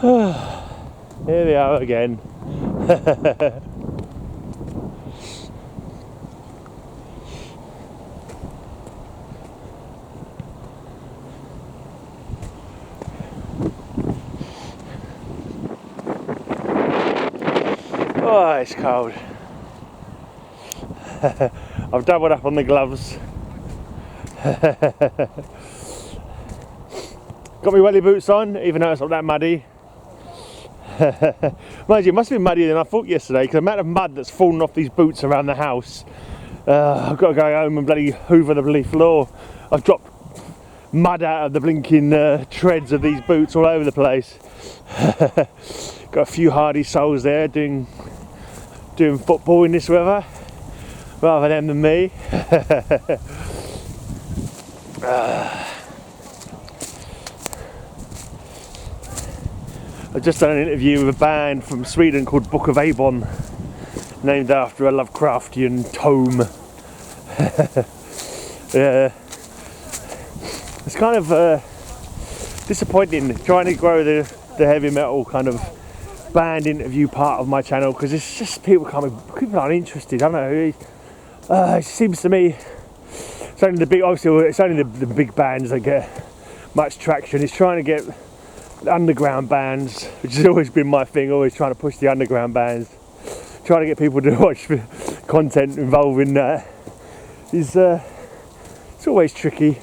Here they are again. Oh, it's cold. I've doubled up on the gloves. Got my welly boots on, even though it's not that muddy. Mind you, it must have been muddier than I thought yesterday, because the amount of mud that's fallen off these boots around the house. I've got to go home and bloody hoover the bloody floor. I've dropped mud out of the blinking treads of these boots all over the place. Got a few hardy souls there doing football in this weather, rather than me. I've just done an interview with a band from Sweden called Book of Avon, named after a Lovecraftian tome. Yeah. It's kind of disappointing trying to grow the heavy metal kind of band interview part of my channel, because it's just people aren't interested. I don't know. It seems to me it's only the big bands that get much traction. It's trying to get underground bands, which has always been my thing, always trying to push the underground bands, trying to get people to watch content involving that is it's always tricky.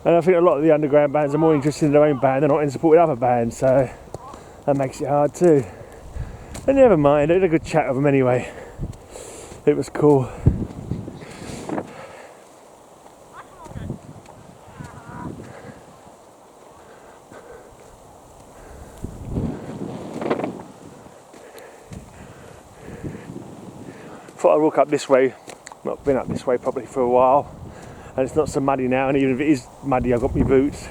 And I think a lot of the underground bands are more interested in their own band, they're not in support with other bands, so that makes it hard too. And never mind, I had a good chat with them anyway. It was cool. Thought I'd walk up this way. Not been up this way probably for a while, and it's not so muddy now, and even if it is muddy I've got my boots.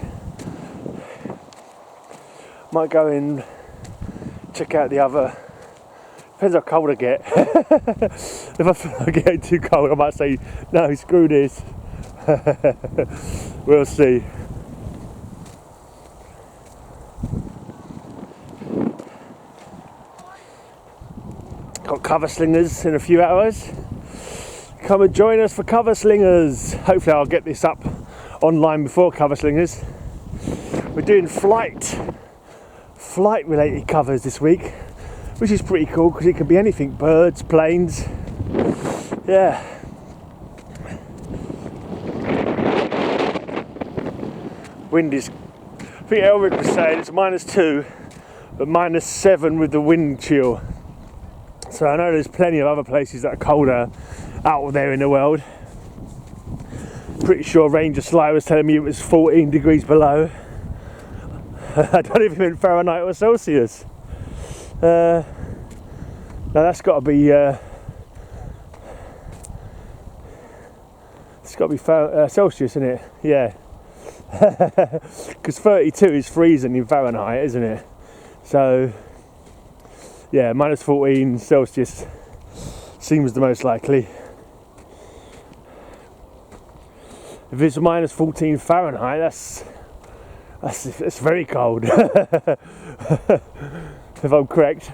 Might go and check out the other, depends how cold I get. If I feel like getting too cold I might say no, screw this. We'll see. Got cover slingers in a few hours. Come and join us for cover slingers. Hopefully I'll get this up online before cover slingers. We're doing flight related covers this week, which is pretty cool because it can be anything: birds, planes. Yeah. Wind is, I think Elric was saying it's -2 but -7 with the wind chill. So I know there's plenty of other places that are colder out there in the world. Pretty sure Ranger Sly was telling me it was 14 degrees below. I don't even mean Fahrenheit or Celsius. No, that's got to be it's got to be Celsius, isn't it? Yeah. Because 32 is freezing in Fahrenheit, isn't it? So yeah, -14 Celsius seems the most likely. If it's -14 Fahrenheit, that's very cold. If I'm correct,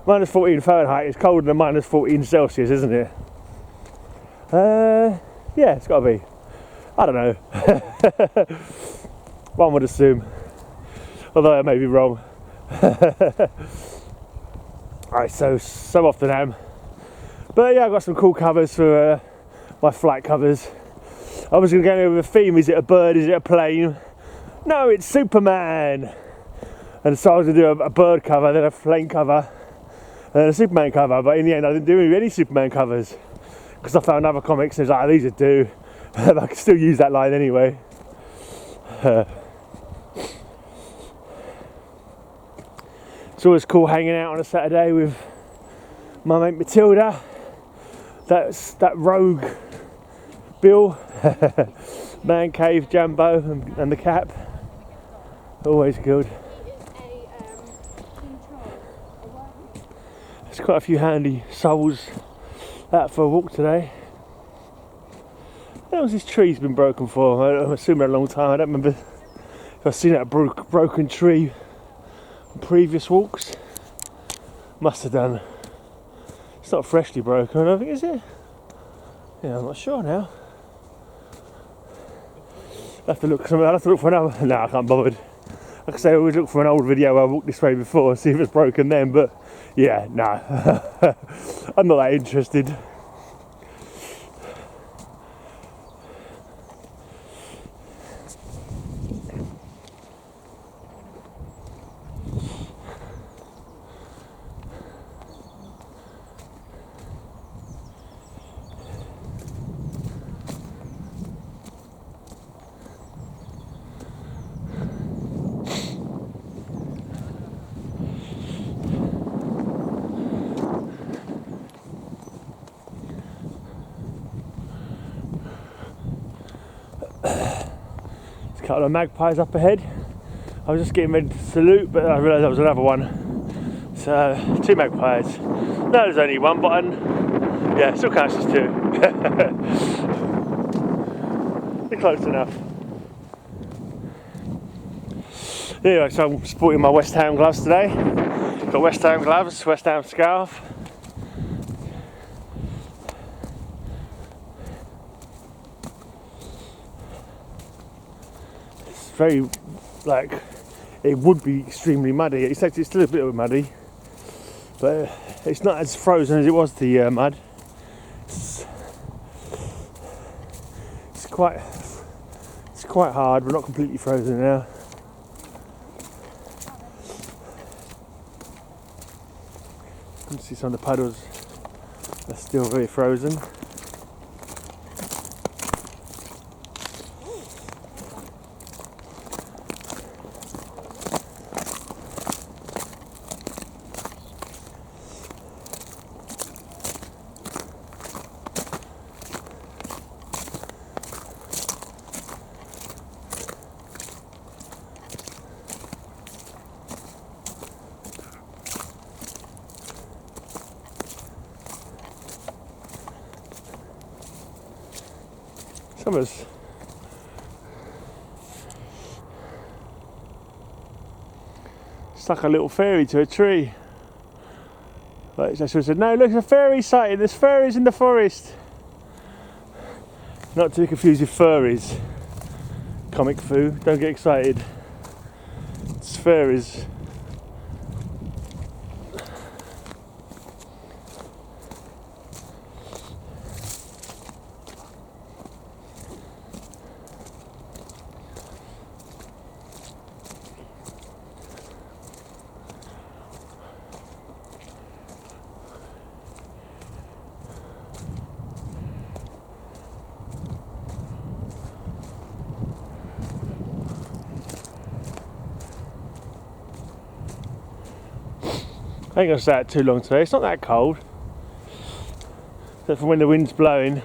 -14 Fahrenheit is colder than -14 Celsius, isn't it? Yeah, it's got to be. I don't know. One would assume, although I may be wrong. Alright, so off the dam. But yeah, I've got some cool covers for my flight covers. I was going to go with a theme: is it a bird, is it a plane? No, it's Superman. And so I was going to do a bird cover, then a plane cover, and then a Superman cover. But in the end I didn't do any Superman covers, because I found other comics and I was like, these would do. I could still use that line anyway. It's always cool hanging out on a Saturday with my mate Matilda. That's that rogue Bill, Man Cave, Jambo, and the Cap. Always good. There's quite a few handy souls out for a walk today. How long has this tree's been broken for? I'm assuming a long time. I don't remember I've seen that broken tree on previous walks. Must have done. It's not freshly broken, I don't think, is it? Yeah, I'm not sure now. I'll have to look for another. No, I can't bother. Like I say, I always look for an old video where I walked this way before and see if it's broken then, but yeah, no. I'm not that interested. There's a couple of magpies up ahead. I was just getting ready to salute, but I realised there was another one. So, 2 magpies. No, there's only one, but yeah, still counts as 2. They're close enough. Anyway, so I'm sporting my West Ham gloves today. Got West Ham gloves, West Ham scarf. It's very, like, it would be extremely muddy. It's actually still a bit muddy, but it's not as frozen as it was, the mud. It's quite hard, but not completely frozen now. You can see some of the puddles are still very frozen. Summer's stuck a little fairy to a tree. Like I should have said, no, look, there's a fairy sighting, there's fairies in the forest. Not to be confused with furries. Comic foo, don't get excited. It's fairies. I ain't gonna stay out too long today. It's not that cold, except for when the wind's blowing.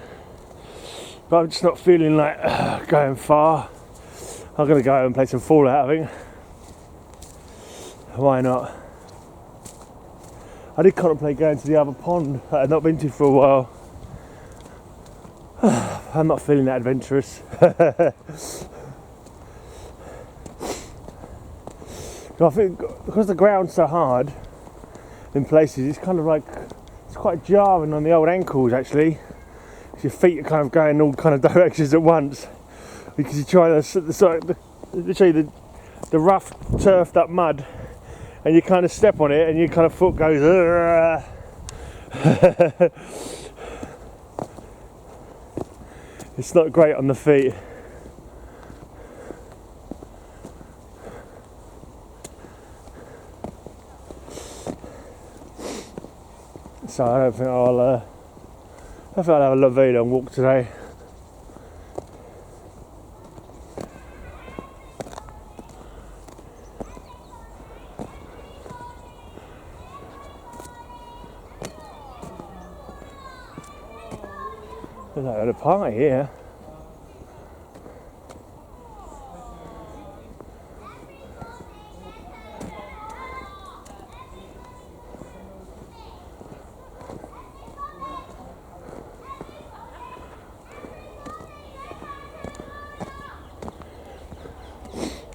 But I'm just not feeling like going far. I'm gonna go and play some Fallout, I think. Why not? I did contemplate going to the other pond that I've not been to for a while. I'm not feeling that adventurous. I think because the ground's so hard in places, it's kind of like, it's quite jarring on the old ankles actually. Your feet are kind of going all kind of directions at once because you try literally the rough turfed up mud, and you kind of step on it and your kind of foot goes it's not great on the feet. So I don't think I'll have a very long walk today. There's like a party here.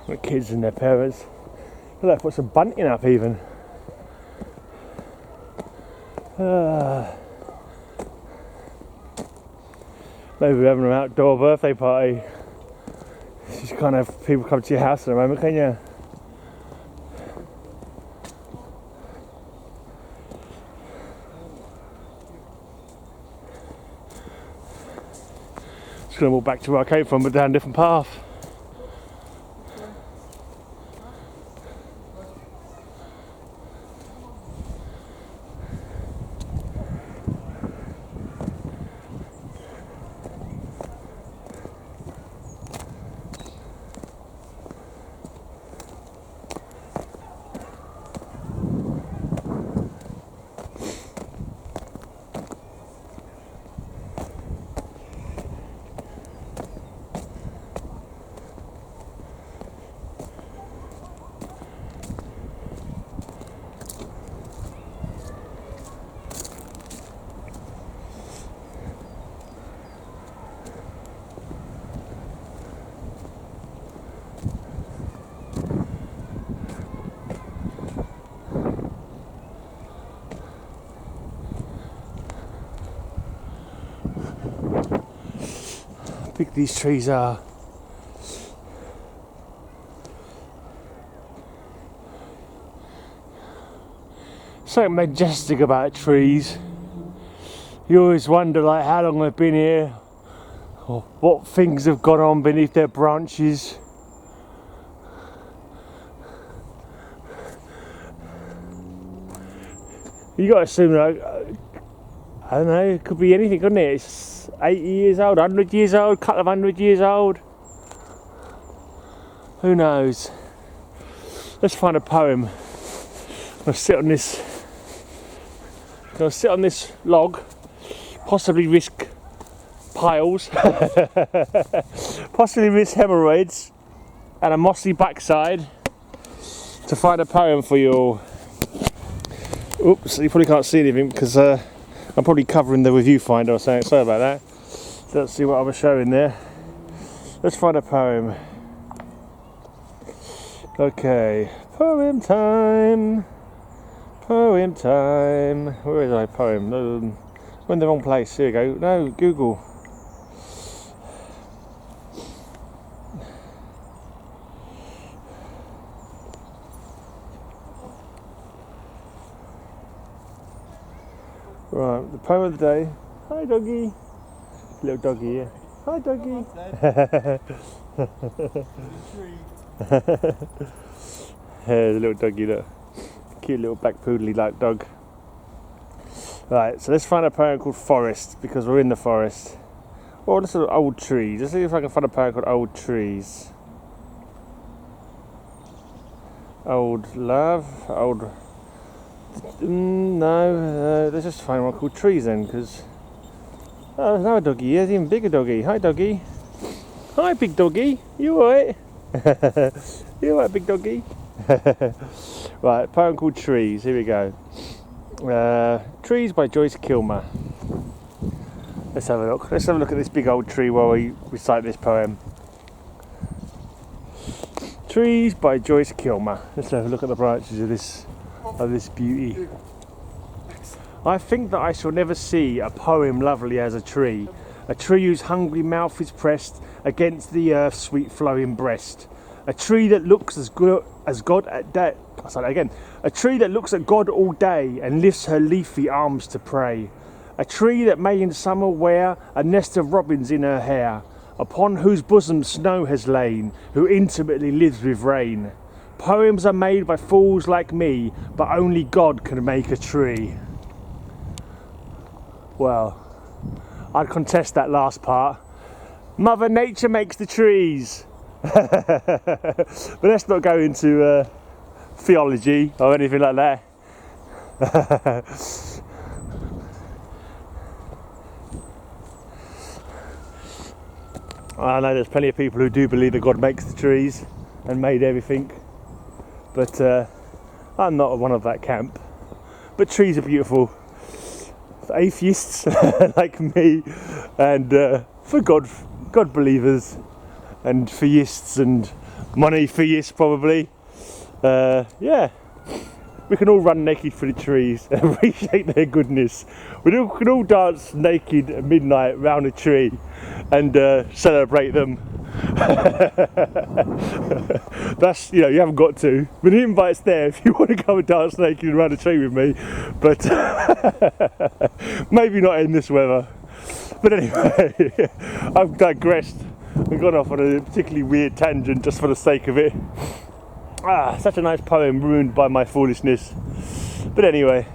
The kids and their parents. Look, they've put some bunting up even. Maybe we're having an outdoor birthday party. Just can't have people come to your house at the moment, can you? Just gonna walk back to where I came from, but down a different path. How big these trees are. Something majestic about trees. You always wonder like how long they've been here, or what things have gone on beneath their branches. You got to assume like, I don't know, it could be anything, couldn't it? It's 80 years old, 100 years old, couple of 100 years old. Who knows? Let's find a poem. I'll sit on this log, possibly risk piles, possibly risk hemorrhoids and a mossy backside to find a poem for you all. Oops, you probably can't see anything because I'm probably covering the review finder or something, sorry about that. So let's see what I was showing there. Let's find a poem. Okay, poem time. Poem time. Where is my poem? I'm in the wrong place. Here we go. No, Google. Right, the poem of the day. Hi, doggy. Little doggy here. Hi, doggy. Here's a little doggy, look. Cute little black poodly like dog. Right, so let's find a poem called Forest because we're in the forest. Oh, let's look at old trees. Let's see if I can find a poem called Old Trees. Old love, old. No, let's just find one called Trees then because. Oh, there's another doggy here, there's even bigger doggy. Hi, doggy. Hi, big doggy. You alright? You alright, big doggy? Right, poem called Trees. Here we go. Trees by Joyce Kilmer. Let's have a look. Let's have a look at this big old tree while we recite this poem. Trees by Joyce Kilmer. Let's have a look at the branches of this beauty. I think that I shall never see a poem lovely as a tree whose hungry mouth is pressed against the earth's sweet flowing breast. A tree that looks as good as God at day. I'll say that again. A tree that looks at God all day and lifts her leafy arms to pray. A tree that may in summer wear a nest of robins in her hair, upon whose bosom snow has lain, who intimately lives with rain. Poems are made by fools like me, but only God can make a tree. Well, I'd contest that last part. Mother Nature makes the trees. But let's not go into theology or anything like that. I know there's plenty of people who do believe that God makes the trees and made everything, but I'm not one of that camp. But trees are beautiful for atheists like me, and for God believers, and theists and monotheists probably. Yeah, we can all run naked through the trees and appreciate their goodness. We can all dance naked at midnight round a tree and celebrate them. That's, you know, you haven't got to, but the invite's there if you want to come and dance naked around a tree with me, but maybe not in this weather. But anyway, I've digressed and gone off on a particularly weird tangent just for the sake of it. Such a nice poem ruined by my foolishness. But anyway.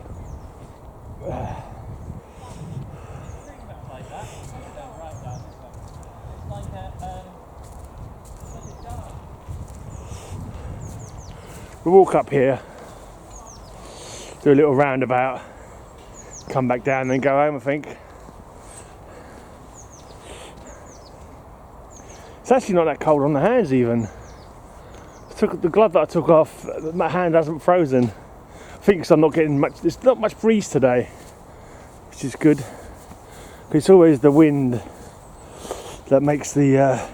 We'll walk up here, do a little roundabout, come back down and then go home, I think. It's actually not that cold on the hands even. The glove that I took off, my hand hasn't frozen. I think because I'm not getting much, there's not much breeze today, which is good. It's always the wind that makes the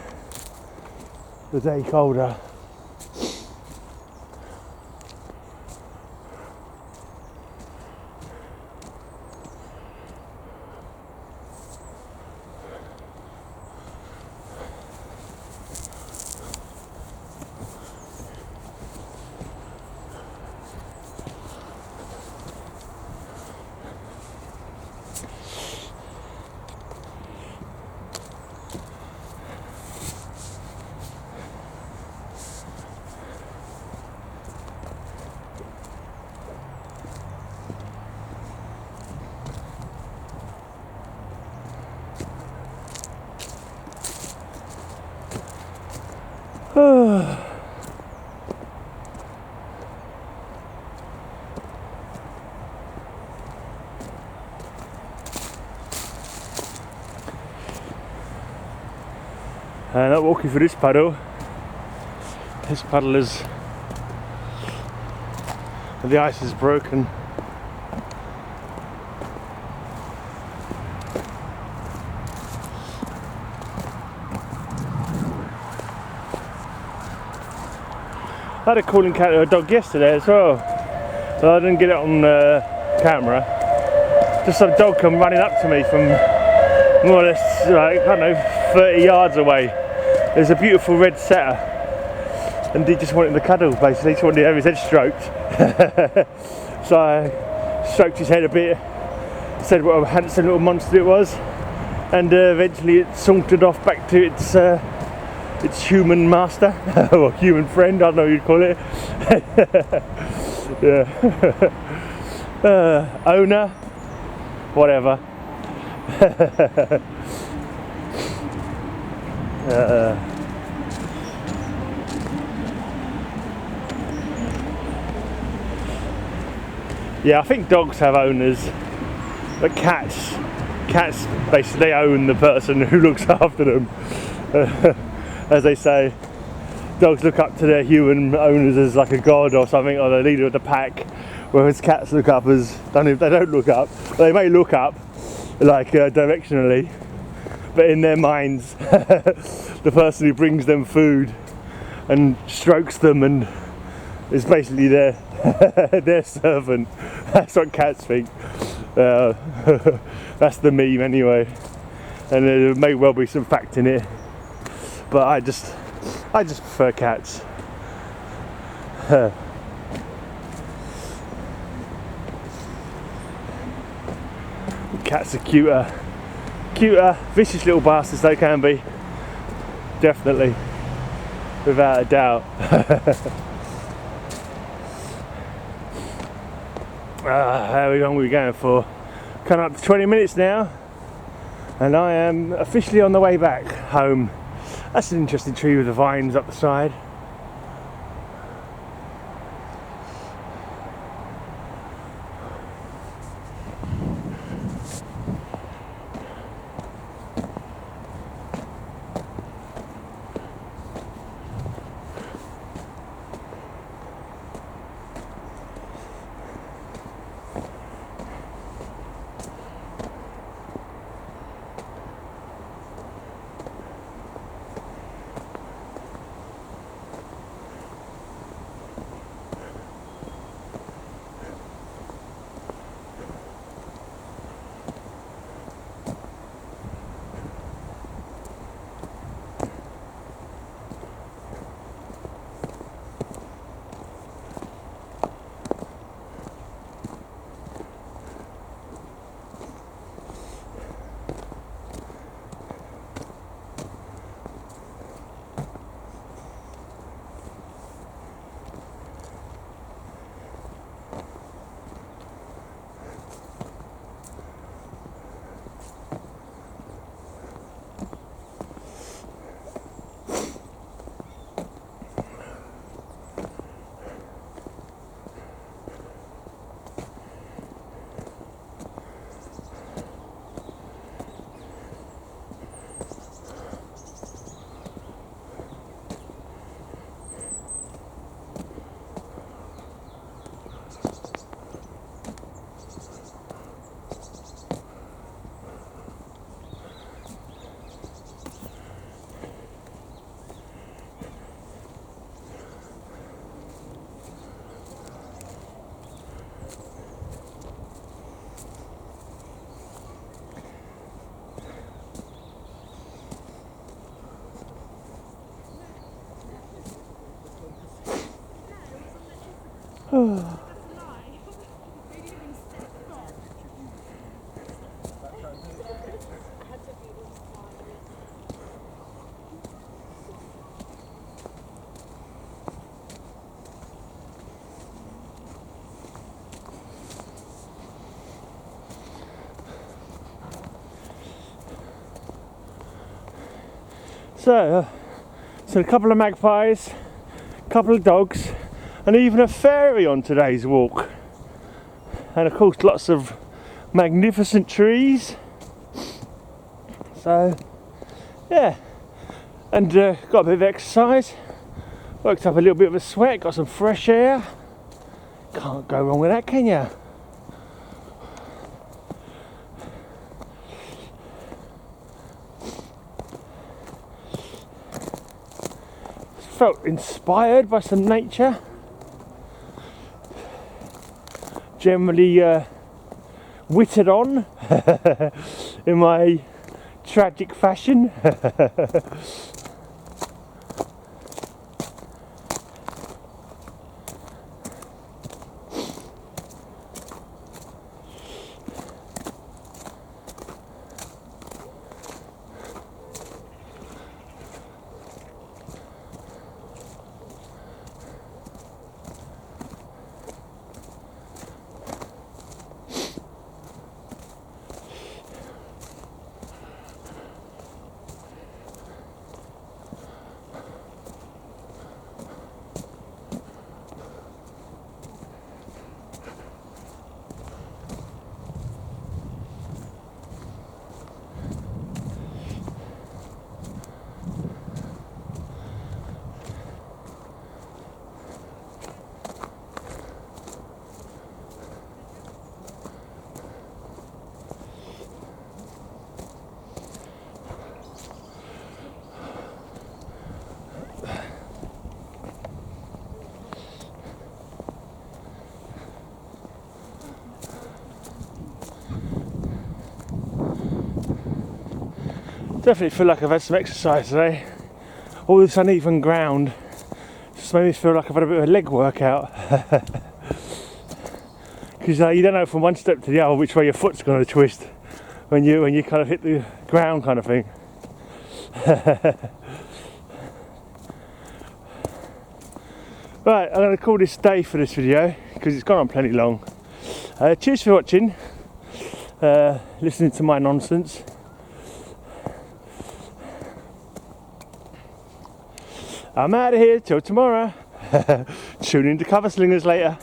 day colder. Not walking for this paddle. This paddle is, the ice is broken. I had a cool encounter with a dog yesterday as well, but I didn't get it on camera. Just some dog come running up to me from more or less, like, I don't know, 30 yards away. There's a beautiful red setter, and he just wanted the cuddle basically. He just wanted to have his head stroked. So I stroked his head a bit, said what a handsome little monster it was, and eventually it sauntered off back to its human master, or human friend, I don't know what you'd call it. Yeah. Owner, whatever. Yeah, I think dogs have owners, but cats basically they own the person who looks after them. As they say, dogs look up to their human owners as like a god or something, or the leader of the pack, whereas cats look up as, they don't look up, they may look up like directionally, but in their minds the person who brings them food and strokes them and is basically their their servant. That's what cats think. That's the meme anyway, and there may well be some fact in it, but I just prefer cats. Cats are cuter, vicious little bastards they can be, definitely, without a doubt. How long are we going for? Coming up to 20 minutes now, and I am officially on the way back home. That's an interesting tree with the vines up the side. So a couple of magpies, a couple of dogs, and even a fairy on today's walk. And of course lots of magnificent trees. So yeah, and got a bit of exercise, worked up a little bit of a sweat, got some fresh air. Can't go wrong with that, can you? Felt inspired by some nature. Generally witted on in my tragic fashion. Definitely feel like I've had some exercise today. All this uneven ground just made me feel like I've had a bit of a leg workout. Because you don't know from one step to the other which way your foot's going to twist when you kind of hit the ground, kind of thing. Right, I'm going to call this day for this video because it's gone on plenty long. Cheers for watching, listening to my nonsense. I'm out of here till tomorrow. Tune in to Cover Slingers later.